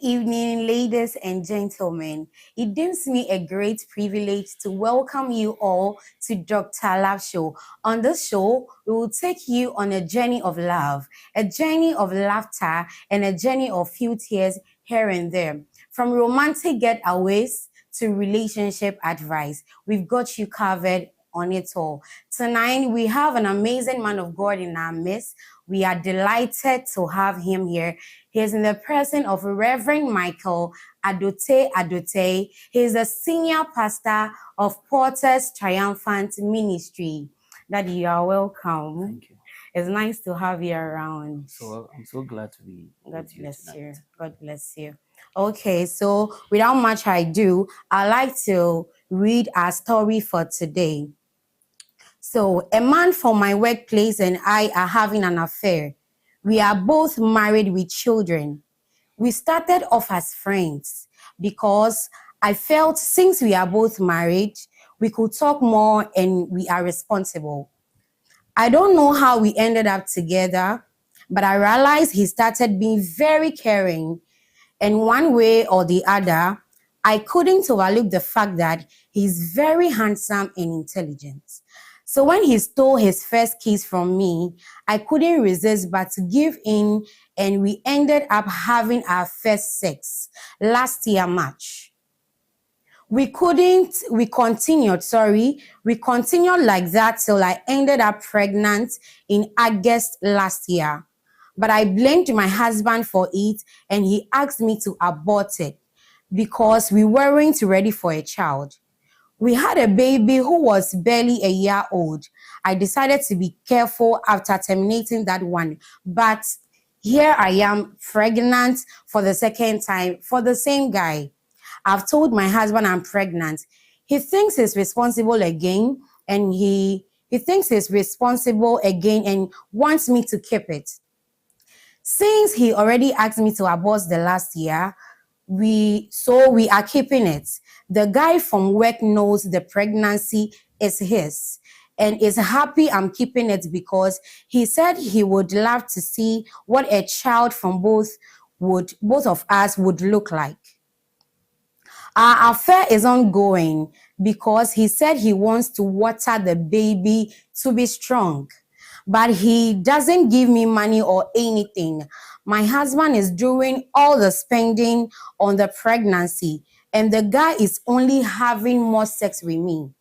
evening, ladies and gentlemen. It gives me a great privilege to welcome you all to Dr. Love Show. On this show, we will take you on a journey of love, a journey of laughter, and a journey of few tears here and there. From romantic getaways to relationship advice, we've got you covered on it all. Tonight, we have an amazing man of God in our midst. We are delighted to have him here. He is in the presence of Reverend Michael Adote. He is the senior pastor of Porter's Triumphant Ministry. Daddy, you are welcome. Thank you. It's nice to have you around. So I'm so glad to be. God bless you. God bless you. Okay, so without much ado, I'd like to read our story for today. So, a man from my workplace and I are having an affair. We are both married with children. We started off as friends because I felt since we are both married, we could talk more and we are responsible. I don't know how we ended up together, but I realized he started being very caring. And one way or the other, I couldn't overlook the fact that he's very handsome and intelligent. So when he stole his first kiss from me, I couldn't resist but to give in, and we ended up having our first sex last year, March. We continued like that till I ended up pregnant in August last year. But I blamed my husband for it, and he asked me to abort it because we weren't ready for a child. We had a baby who was barely a year old. I decided to be careful after terminating that one. But here I am pregnant for the second time for the same guy. I've told my husband I'm pregnant. He thinks he's responsible again and he thinks he's responsible again and wants me to keep it. Since he already asked me to abort the last year, we are keeping it. The guy from work knows the pregnancy is his and is happy I'm keeping it because he said he would love to see what a child from both of us would look like. Our affair is ongoing because he said he wants to water the baby to be strong. But he doesn't give me money or anything. My husband is doing all the spending on the pregnancy, and the guy is only having more sex with me.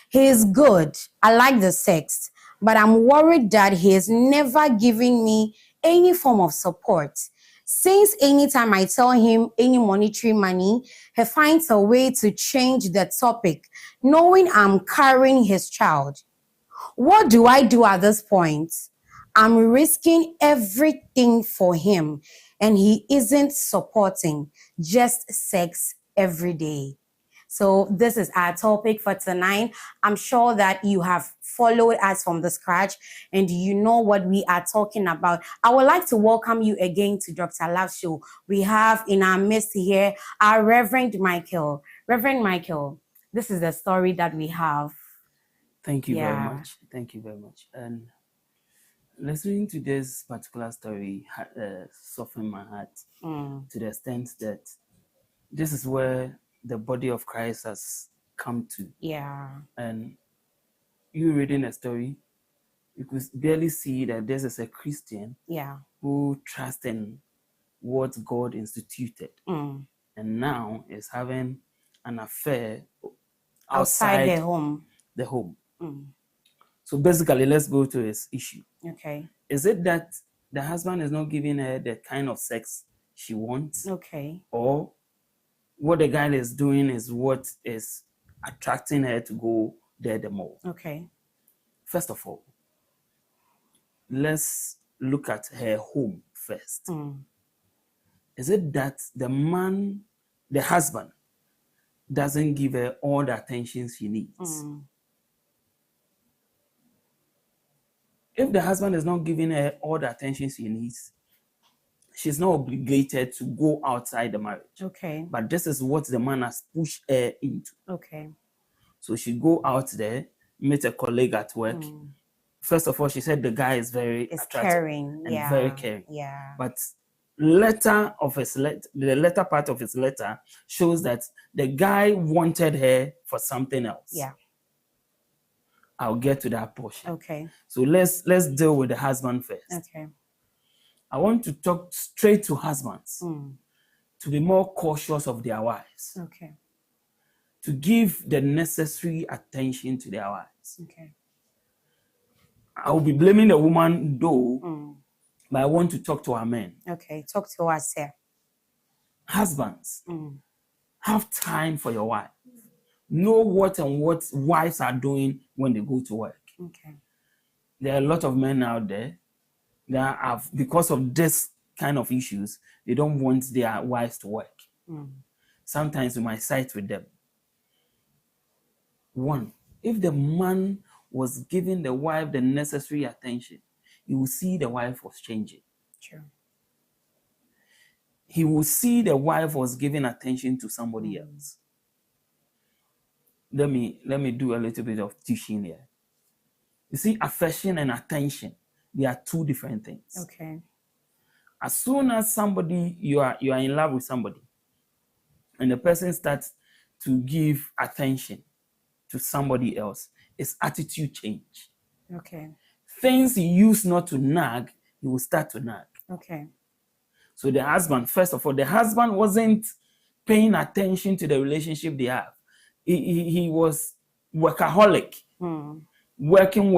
He is good. I like the sex, but I'm worried that he is never giving me any form of support. Since anytime I tell him any monetary money, he finds a way to change the topic, knowing I'm carrying his child. What do I do at this point? I'm risking everything for him, and he isn't supporting, just sex every day. So this is our topic for tonight. I'm sure that you have followed us from the scratch and you know what we are talking about. I would like to welcome you again to Dr. Love Show. We have in our midst here our Reverend Michael. Reverend Michael, this is the story that we have. Thank you very much. Thank you very much. And listening to this particular story softened my heart to the extent that this is where the body of Christ has come to. Yeah. And you reading a story, you could barely see that this is a Christian who trusts in what God instituted. And now is having an affair outside the home. So basically, let's go to his issue. Okay. Is it that the husband is not giving her the kind of sex she wants? Okay. Or what the guy is doing is what is attracting her to go there the more? Okay. First of all, let's look at her home first. Is it that the husband, doesn't give her all the attention she needs? If the husband is not giving her all the attention she needs, she's not obligated to go outside the marriage. Okay. But this is what the man has pushed her into. Okay. So she go out there, meet a colleague at work. First of all, she said the guy is very attractive caring. and very caring. Yeah. But letter of his the letter part of his letter shows that the guy wanted her for something else. Yeah. I'll get to that portion. Okay. So let's deal with the husband first. Okay. I want to talk straight to husbands to be more cautious of their wives. Okay. To give the necessary attention to their wives. Okay. I will be blaming the woman though, but I want to talk to our men. Okay, talk to us here. Husbands, have time for your wife. Know what wives are doing when they go to work. Okay. There are a lot of men out there that have, because of this kind of issues, they don't want their wives to work. Sometimes we might side with them. One, if the man was giving the wife the necessary attention, you will see the wife was changing. Sure. He will see the wife was giving attention to somebody else. Let me do a little bit of teaching here. You see, affection and attention, they are two different things. Okay. As soon as somebody you are in love with somebody, and the person starts to give attention to somebody else, it's attitude change. Okay. Things he used not to nag, he will start to nag. Okay. So the husband, first of all, the husband wasn't paying attention to the relationship they have. He was workaholic. Working,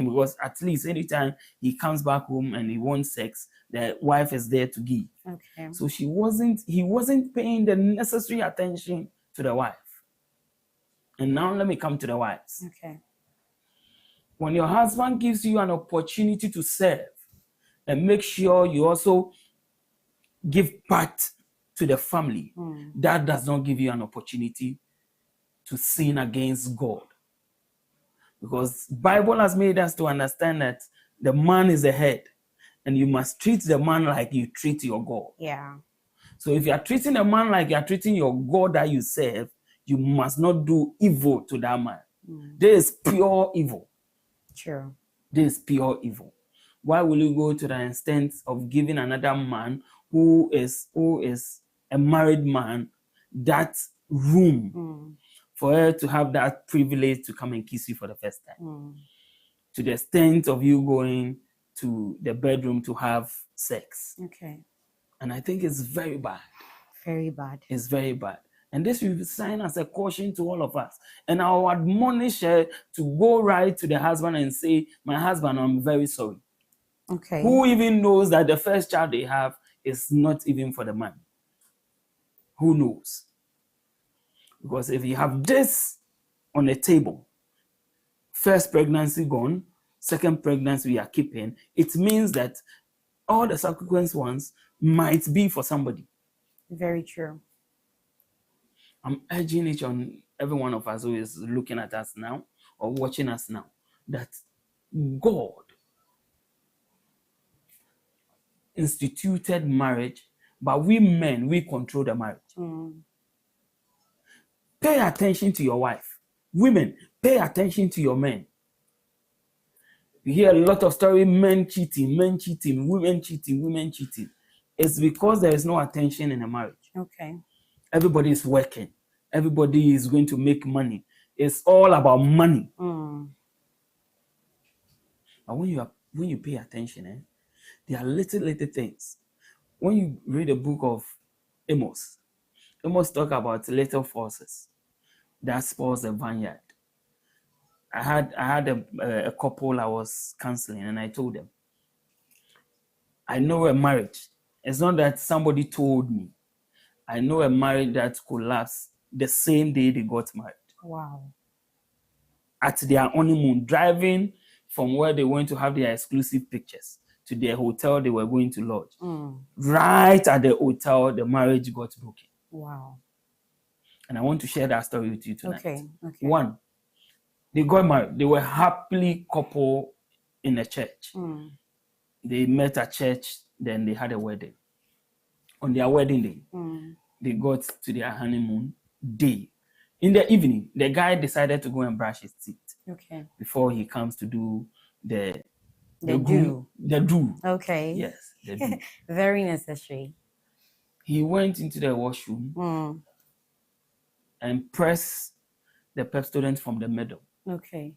because at least anytime he comes back home and he wants sex, the wife is there to give. Okay. So he wasn't paying the necessary attention to the wife. And now let me come to the wives. Okay. When your husband gives you an opportunity to serve, and make sure you also give part to the family, that does not give you an opportunity to sin against God. Because the Bible has made us to understand that the man is the head, and you must treat the man like you treat your God. Yeah. So if you are treating a man like you are treating your God that you serve, you must not do evil to that man. There is pure evil. True. This is pure evil. Why will you go to the extent of giving another man who is a married man that room for her to have that privilege to come and kiss you for the first time? To the extent of you going to the bedroom to have sex. Okay. And I think it's very bad. Very bad. It's very bad. And this will sign as a caution to all of us. And I will admonish her to go right to the husband and say, my husband, I'm very sorry. Okay. Who even knows that the first child they have is not even for the man? Who knows? Because if you have this on the table, first pregnancy gone, second pregnancy we are keeping, it means that all the subsequent ones might be for somebody. Very true. I'm urging each and every one of us who is looking at us now or watching us now that God instituted marriage, but we men, we control the marriage. Pay attention to your wife. Women, pay attention to your men. You hear a lot of stories, men cheating, women cheating. It's because there is no attention in a marriage. Okay. Everybody is working. Everybody is going to make money. It's all about money. But when you pay attention, there are little things. When you read the book of Amos talk about little forces that spoils the vineyard. I had a couple I was counseling, and I told them, I know a marriage. It's not that somebody told me. I know a marriage that collapsed the same day they got married. Wow. At their honeymoon, driving from where they went to have their exclusive pictures to their hotel they were going to lodge. Right at the hotel, the marriage got broken. Wow. And I want to share that story with you tonight. Okay. One, they got married. They were happily couple in a church. They met at church, then they had a wedding. On their wedding day, they got to their honeymoon day. In the evening, the guy decided to go and brush his teeth. Okay. Before he comes to do the They do. They do. Okay. Yes, they do. Very necessary. He went into the washroom and pressed the Pepsodent from the middle. Okay.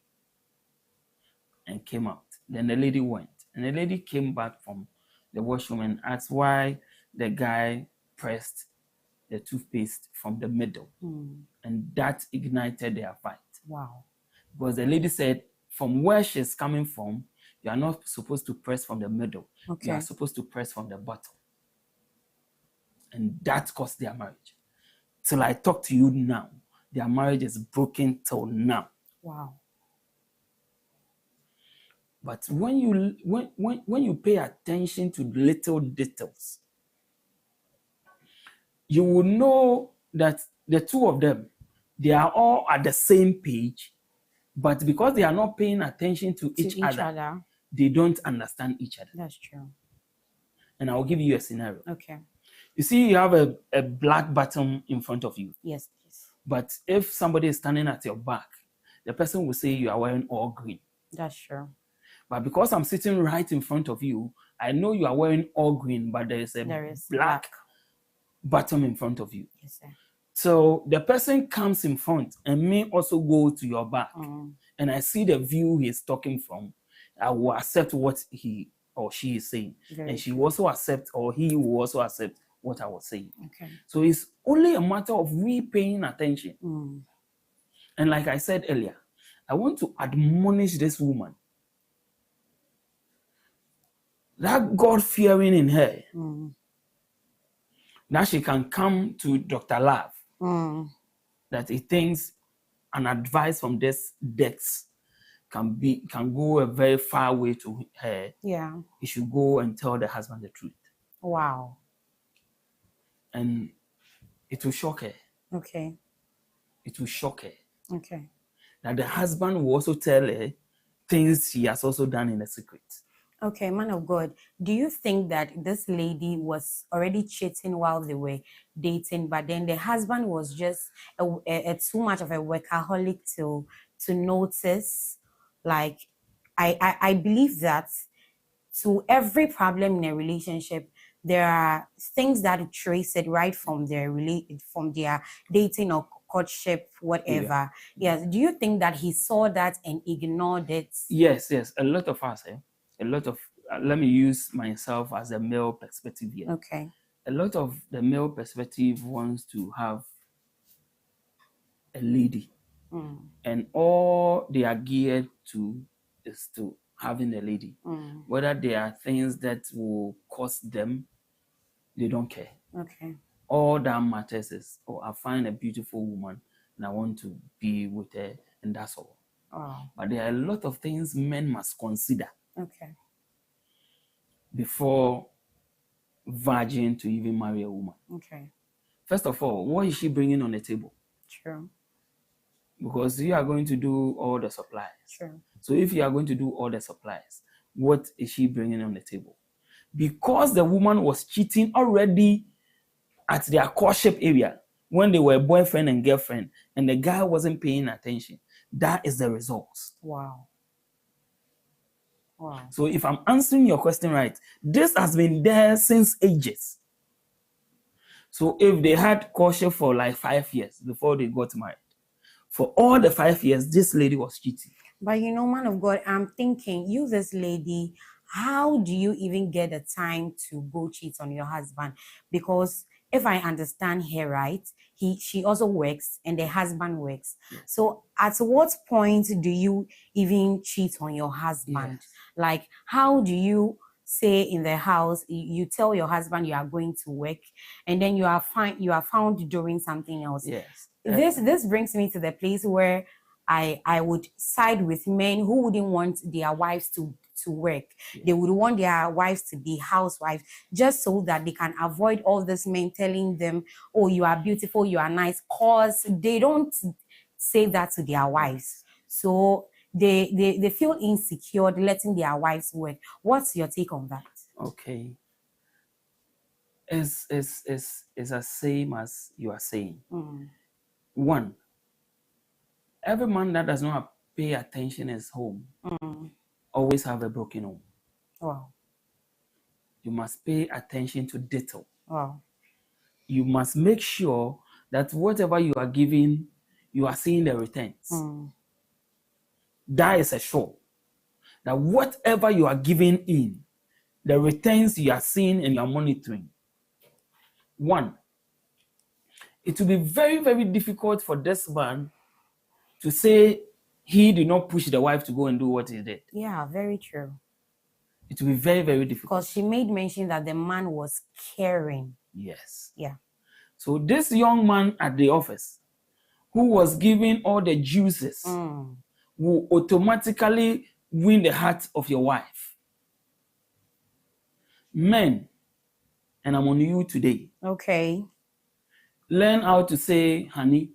And came out. Then the lady went. And the lady came back from the washroom and asked why the guy pressed the toothpaste from the middle. And that ignited their fight. Wow. Because the lady said, from where she's coming from, you are not supposed to press from the middle. Okay. You are supposed to press from the bottom. And that caused their marriage. Till I talk to you now, their marriage is broken till now. Wow. But when you pay attention to little details, you will know that the two of them, they are all at the same page, but because they are not paying attention to each other, they don't understand each other. That's true. And I'll give you a scenario. Okay. You see, you have a black button in front of you. Yes, please. But if somebody is standing at your back, the person will say you are wearing all green. That's true. But because I'm sitting right in front of you, I know you are wearing all green, but there is black button in front of you. Yes, sir. So the person comes in front and may also go to your back. And I see the view he's talking from. I will accept what he or she is saying. And she will also accept, or he will also accept what I was saying. Okay. So it's only a matter of we paying attention. And like I said earlier, I want to admonish this woman. That God-fearing in her, that she can come to Dr. Love, that he thinks an advice from this Dex can go a very far way to her. Yeah. He should go and tell the husband the truth. Wow. And it will shock her. Okay. It will shock her. Okay. That the husband will also tell her things she has also done in a secret. Okay, man of God, do you think that this lady was already cheating while they were dating, but then the husband was just a too much of a workaholic to notice? Like, I believe that to every problem in a relationship, there are things that trace it right from their dating or courtship, whatever. Yeah. Yes. Do you think that he saw that and ignored it? Yes. A lot of us, let me use myself as a male perspective here. Okay. A lot of the male perspective wants to have a lady. And all they are geared to is to having a lady. Whether there are things that will cost them, they don't care. Okay. All that matters is, I find a beautiful woman and I want to be with her, and that's all. But there are a lot of things men must consider. Okay. Before virgin to even marry a woman. Okay. First of all, what is she bringing on the table? True. Because you are going to do all the supplies. True. So if you are going to do all the supplies, what is she bringing on the table? Because the woman was cheating already at their courtship area when they were boyfriend and girlfriend, and the guy wasn't paying attention. That is the results. Wow. Wow. So if I'm answering your question right, this has been there since ages. So if they had courtship for like 5 years before they got married, for all the 5 years, this lady was cheating. But man of God, I'm thinking, you, this lady, how do you even get the time to go cheat on your husband? Because if I understand her right, she also works and the husband works. Yes. So at what point do you even cheat on your husband? Yes. Like, how do you say in the house, you tell your husband you are going to work, and then you are found doing something else? Yes. This brings me to the place where I would side with men who wouldn't want their wives to work. Yeah. They would want their wives to be housewives, just so that they can avoid all this men telling them, oh, you are beautiful, you are nice, cause they don't say that to their wives. So they feel insecure letting their wives work. What's your take on that? Okay. It's the same as you are saying. One, every man that does not pay attention in his home always have a broken home. Wow. You must pay attention to detail. Wow. You must make sure that whatever you are giving, you are seeing the returns. That is a sure. That whatever you are giving in, the returns you are seeing and you are monitoring. One, it will be very, very difficult for this man to say he did not push the wife to go and do what he did. Yeah, very true. It will be very, very difficult. Because she made mention that the man was caring. Yes. Yeah. So this young man at the office who was giving all the juices will automatically win the heart of your wife. Men, and I'm on you today. Okay. Learn how to say honey.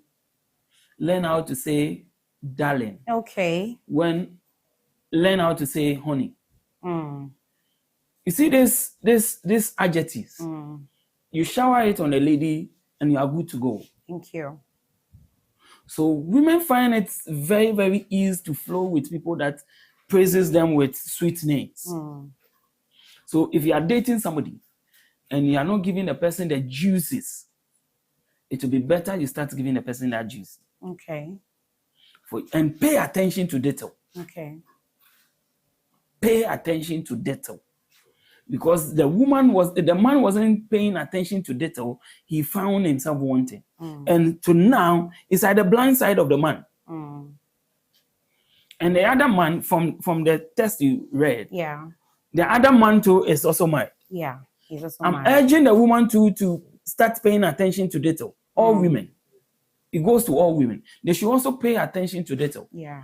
Learn how to say darling. Okay. Learn how to say honey. You see this adjectives. You shower it on a lady and you are good to go. Thank you. So women find it very, very easy to flow with people that praises them with sweet names. So if you are dating somebody and you are not giving the person the juices, it will be better you start giving the person that juice. Okay. And pay attention to detail. Okay. Pay attention to detail. Because the man wasn't paying attention to detail, he found himself wanting. And to now, it's at the blind side of the man. And the other man, from the text you read, the other man too is also married. Yeah, he's also married. I'm urging the woman to start paying attention to detail. All women. It goes to all women. They should also pay attention to detail. Yeah.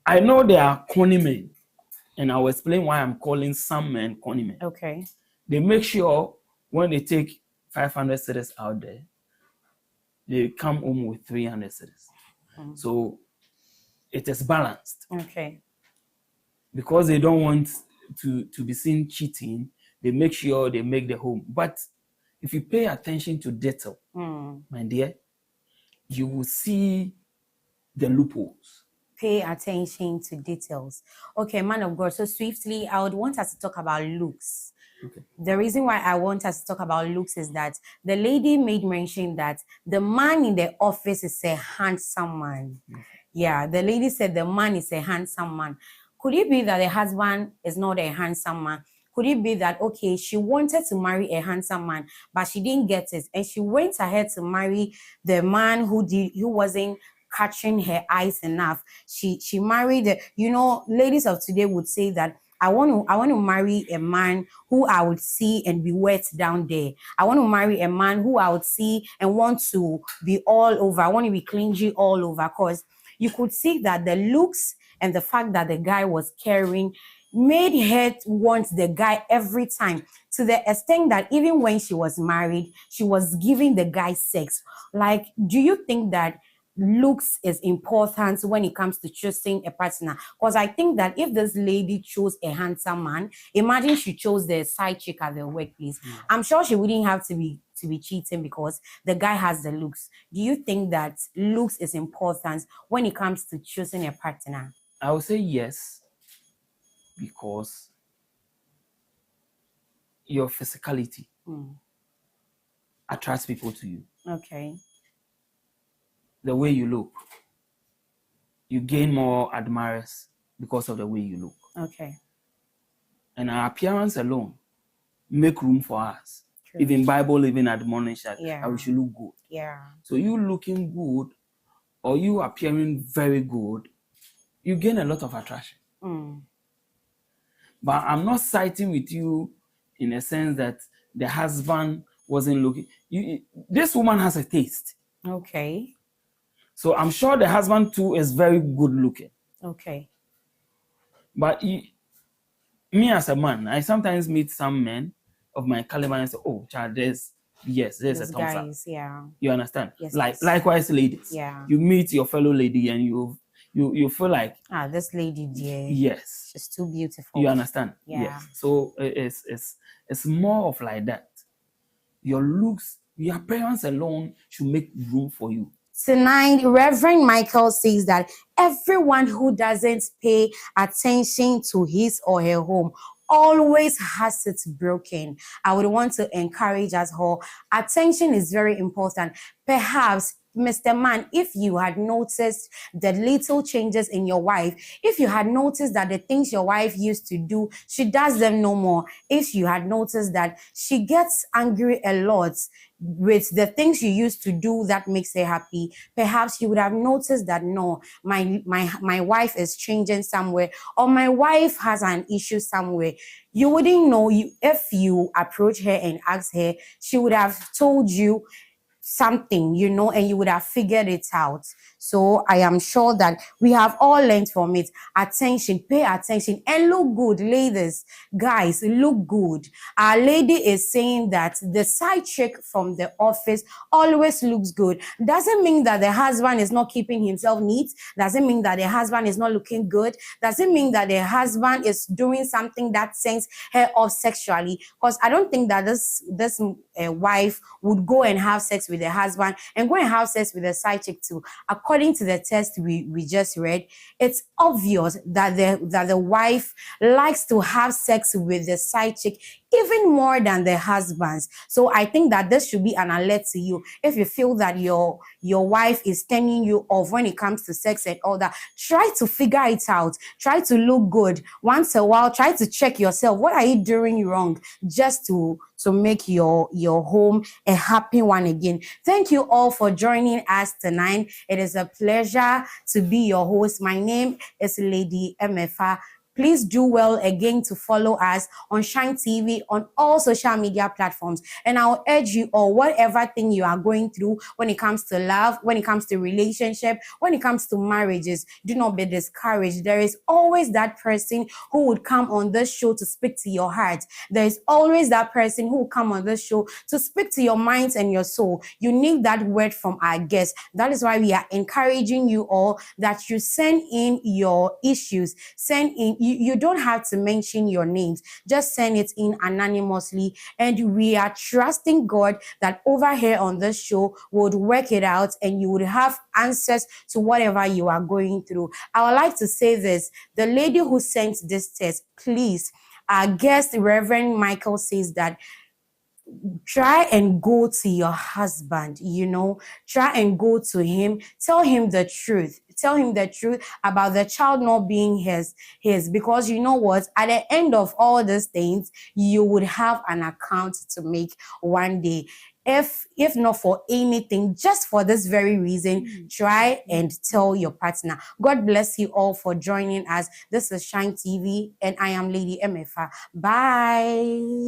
I know there are corny men. And I'll explain why I'm calling some men corny men. Okay. They make sure when they take 500 cedis out there, they come home with 300 cedis. So it is balanced. Okay. Because they don't want to be seen cheating, they make sure they make the home. But if you pay attention to detail, my dear, you will see the loopholes. Pay attention to details. Okay, man of God. So swiftly, I would want us to talk about looks. Okay. The reason why I want us to talk about looks is that the lady made mention that the man in the office is a handsome man. Yeah, the lady said the man is a handsome man. Could it be that the husband is not a handsome man? Could it be that, okay, she wanted to marry a handsome man, but she didn't get it, and she went ahead to marry the man who wasn't catching her eyes enough? She married, ladies of today would say that I want to marry a man who I would see and be wet down there. I want to marry a man who I would see and want to be all over. I want to be clingy all over, because you could see that the looks and the fact that the guy was caring made her want the guy every time, to the extent that even when she was married, she was giving the guy sex. Like, do you think that looks is important when it comes to choosing a partner? Because I think that if this lady chose a handsome man, imagine she chose the side chick at the workplace, I'm sure she wouldn't have to be cheating because the guy has the looks. Do you think that looks is important when it comes to choosing a partner? I would say yes, because your physicality attracts people to you. Okay. The way you look, you gain more admirers because of the way you look. Okay. And our appearance alone make room for us. True. Even Bible even admonish that we should look good. Yeah. So you looking good or you appearing very good, you gain a lot of attraction. But I'm not siding with you in a sense that the husband wasn't looking. This woman has a taste. Okay. So I'm sure the husband too is very good looking. Okay. But me as a man, I sometimes meet some men of my caliber and say, "Oh, child, there's a thumbs up." Yeah. You understand? Yes, likewise, ladies. Yeah. You meet your fellow lady and you feel like, this lady, dear. Yes. She's too beautiful. You understand? Yeah. Yes. So it's more of like that. Your looks, your appearance alone should make room for you. Tonight, Reverend Michael says that everyone who doesn't pay attention to his or her home always has it broken. I would want to encourage us all. Attention is very important. Perhaps, Mr. Man, if you had noticed the little changes in your wife, if you had noticed that the things your wife used to do, she does them no more, if you had noticed that she gets angry a lot with the things you used to do that makes her happy, perhaps you would have noticed that no, my wife is changing somewhere, or my wife has an issue somewhere. You wouldn't know. If you approach her and ask her, she would have told you something, and you would have figured it out. So I am sure that we have all learned from it. Attention, pay attention, and look good, ladies. Guys, look good. Our lady is saying that the side chick from the office always looks good. Doesn't mean that the husband is not keeping himself neat. Doesn't mean that the husband is not looking good. Doesn't mean that the husband is doing something that sends her off sexually. Because I don't think that this wife would go and have sex with the husband and go and have sex with the side chick too. According to the test we just read, it's obvious that the wife likes to have sex with the side chick even more than the husbands. So I think that this should be an alert to you. If you feel that your wife is turning you off when it comes to sex and all that, try to figure it out. Try to look good. Once a while, try to check yourself. What are you doing wrong? Just to make your home a happy one again. Thank you all for joining us tonight. It is a pleasure to be your host. My name is Lady Emefa. Please do well again to follow us on Shine TV on all social media platforms. And I'll urge you all, whatever thing you are going through when it comes to love, when it comes to relationship, when it comes to marriages, do not be discouraged. There is always that person who would come on this show to speak to your heart. There is always that person who will come on this show to speak to your minds and your soul. You need that word from our guests. That is why we are encouraging you all that you send in your issues. Send in. You don't have to mention your names. Just send it in anonymously. And we are trusting God that over here on this show would work it out and you would have answers to whatever you are going through. I would like to say this. The lady who sent this test, please, our guest, Reverend Michael, says that try and go to your husband, try and go to him, tell him the truth. Tell him the truth about the child not being his, because you know what? At the end of all these things, you would have an account to make one day. If not for anything, just for this very reason, try and tell your partner. God bless you all for joining us. This is Shine TV, and I am Lady Emefa. Bye.